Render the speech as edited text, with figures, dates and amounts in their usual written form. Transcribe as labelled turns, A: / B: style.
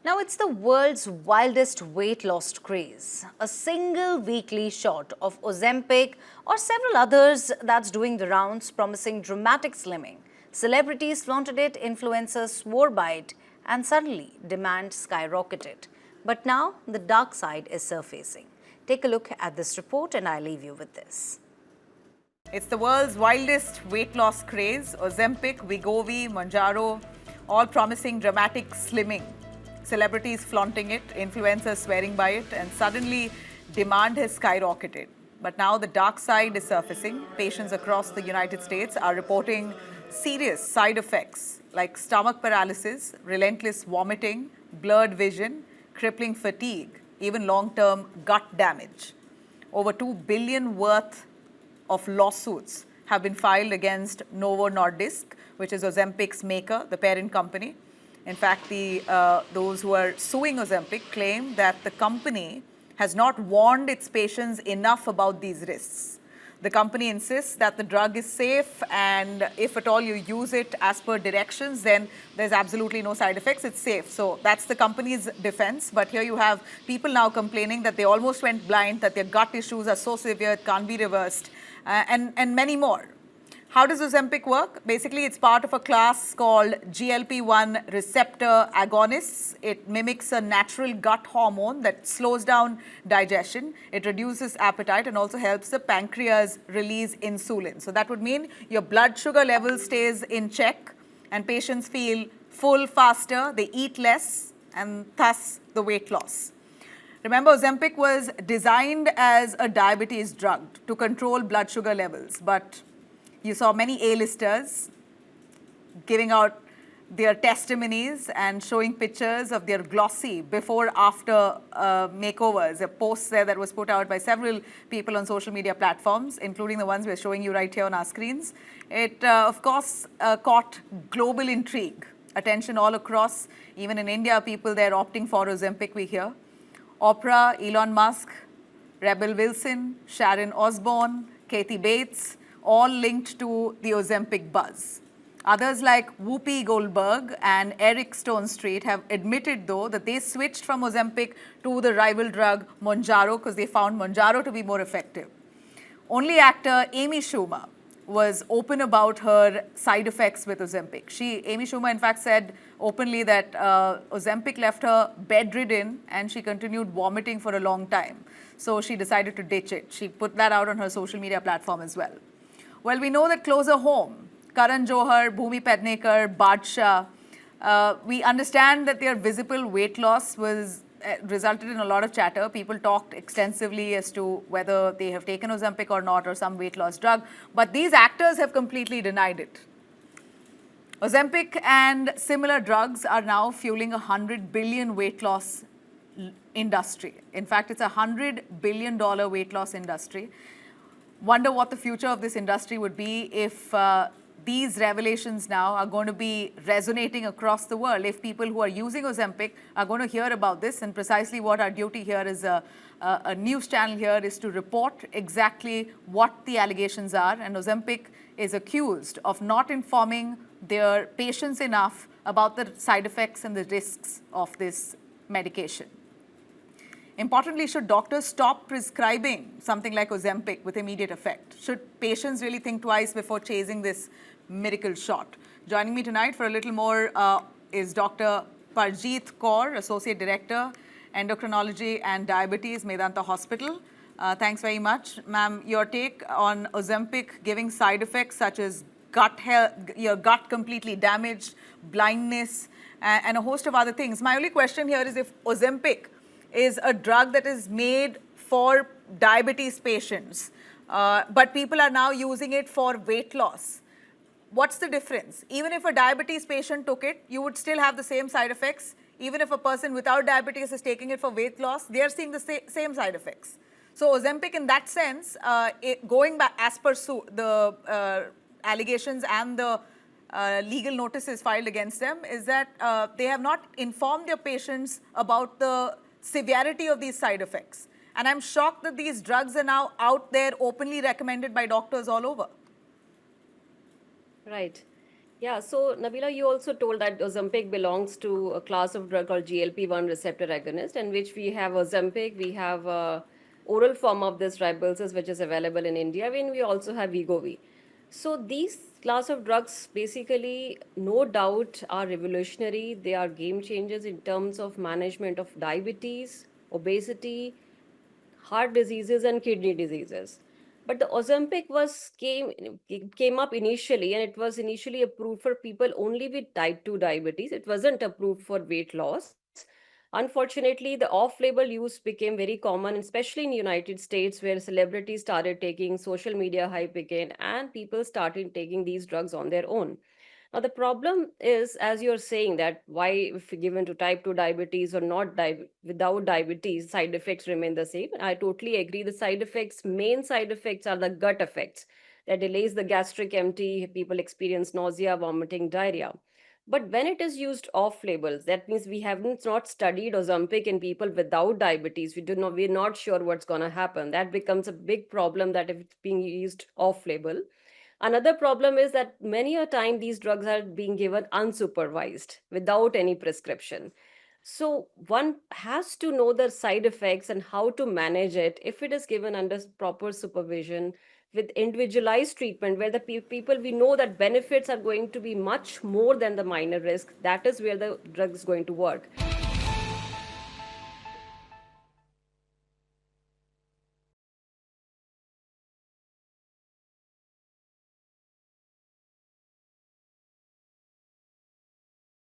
A: Now, it's the world's wildest weight loss craze. A single weekly shot of Ozempic or several others that's doing the rounds, promising dramatic slimming. Celebrities flaunted it, influencers swore by it, and suddenly demand skyrocketed. But now the dark side is surfacing. Take a look at this report and I'll leave you with this.
B: It's the world's wildest weight loss craze. Ozempic, Wegovy, Mounjaro, all promising dramatic slimming. Celebrities flaunting it, influencers swearing by it, and suddenly demand has skyrocketed. But now the dark side is surfacing. Patients across the United States are reporting serious side effects like stomach paralysis, relentless vomiting, blurred vision, crippling fatigue, even long-term gut damage. Over $2 billion worth of lawsuits have been filed against Novo Nordisk, which is Ozempic's maker, the parent company. In fact, those who are suing Ozempic claim that the company has not warned its patients enough about these risks. The company insists that the drug is safe, and if at all you use it as per directions, then there's absolutely no side effects, it's safe. So that's the company's defense. But here you have people now complaining that they almost went blind, that their gut issues are so severe it can't be reversed, and many more. How does Ozempic work? Basically, it's part of a class called GLP-1 receptor agonists. It mimics a natural gut hormone that slows down digestion. It reduces appetite and also helps the pancreas release insulin. So that would mean your blood sugar level stays in check and patients feel full faster, they eat less, and thus the weight loss. Remember, Ozempic was designed as a diabetes drug to control blood sugar levels, but you saw many A-listers giving out their testimonies and showing pictures of their glossy before-after makeovers, a post there that was put out by several people on social media platforms, including the ones we're showing you right here on our screens. It, of course, caught global intrigue, attention all across. Even in India, people there opting for Ozempic, we hear. Oprah, Elon Musk, Rebel Wilson, Sharon Osbourne, Kathy Bates, all linked to the Ozempic buzz. Others like Whoopi Goldberg and Eric Stone Street have admitted, though, that they switched from Ozempic to the rival drug Mounjaro because they found Mounjaro to be more effective. Only actor Amy Schumer was open about her side effects with Ozempic. Amy Schumer, in fact, said openly that Ozempic left her bedridden and she continued vomiting for a long time. So she decided to ditch it. She put that out on her social media platform as well. Well, we know that closer home, Karan Johar, Bhumi Pednekar, Badshah, we understand that their visible weight loss was resulted in a lot of chatter. People talked extensively as to whether they have taken Ozempic or not, or some weight loss drug. But these actors have completely denied it. Ozempic and similar drugs are now fueling a $100 billion weight loss industry. In fact, it's a $100 billion weight loss industry. Wonder what the future of this industry would be if these revelations now are going to be resonating across the world, if people who are using Ozempic are going to hear about this. And precisely what our duty here is a news channel here is to report exactly what the allegations are. And Ozempic is accused of not informing their patients enough about the side effects and the risks of this medication. Importantly, should doctors stop prescribing something like Ozempic with immediate effect? Should patients really think twice before chasing this miracle shot? Joining me tonight for a little more is Dr. Parjeet Kaur, Associate Director, Endocrinology and Diabetes, Medanta Hospital. Thanks very much. Ma'am, your take on Ozempic giving side effects such as gut health, your gut completely damaged, blindness, and a host of other things. My only question here is if Ozempic is a drug that is made for diabetes patients, but people are now using it for weight loss. What's the difference? Even if a diabetes patient took it, you would still have the same side effects. Even if a person without diabetes is taking it for weight loss, they are seeing the same side effects. So Ozempic, in that sense, going back as per the allegations and the legal notices filed against them, is that they have not informed their patients about the severity of these side effects. And I'm shocked that these drugs are now out there openly recommended by doctors all over.
C: Right. Yeah, so Nabila, you also told that Ozempic belongs to a class of drug called GLP-1 receptor agonist, in which we have Ozempic, we have oral form of this Rybelsus, which is available in India, and we also have Wegovy. So these class of drugs basically, no doubt, are revolutionary. They are game changers in terms of management of diabetes, obesity, heart diseases and kidney diseases. But the Ozempic came up initially, and it was initially approved for people only with type 2 diabetes. It wasn't approved for weight loss. Unfortunately, the off-label use became very common, especially in the United States, where celebrities started taking, social media hype began, and people started taking these drugs on their own. Now, the problem is, as you're saying, that why, if given to type 2 diabetes or not without diabetes, side effects remain the same. I totally agree. The side effects, main side effects, are the gut effects that delays the gastric empty. People experience nausea, vomiting, diarrhea. But when it is used off labels, that means we haven't not studied Ozempic in people without diabetes. We're not sure what's going to happen. That becomes a big problem that if it's being used off label. Another problem is that many a time these drugs are being given unsupervised without any prescription. So one has to know the side effects and how to manage it if it is given under proper supervision with individualized treatment where the people we know that benefits are going to be much more than the minor risk. That is where the drug is going to work.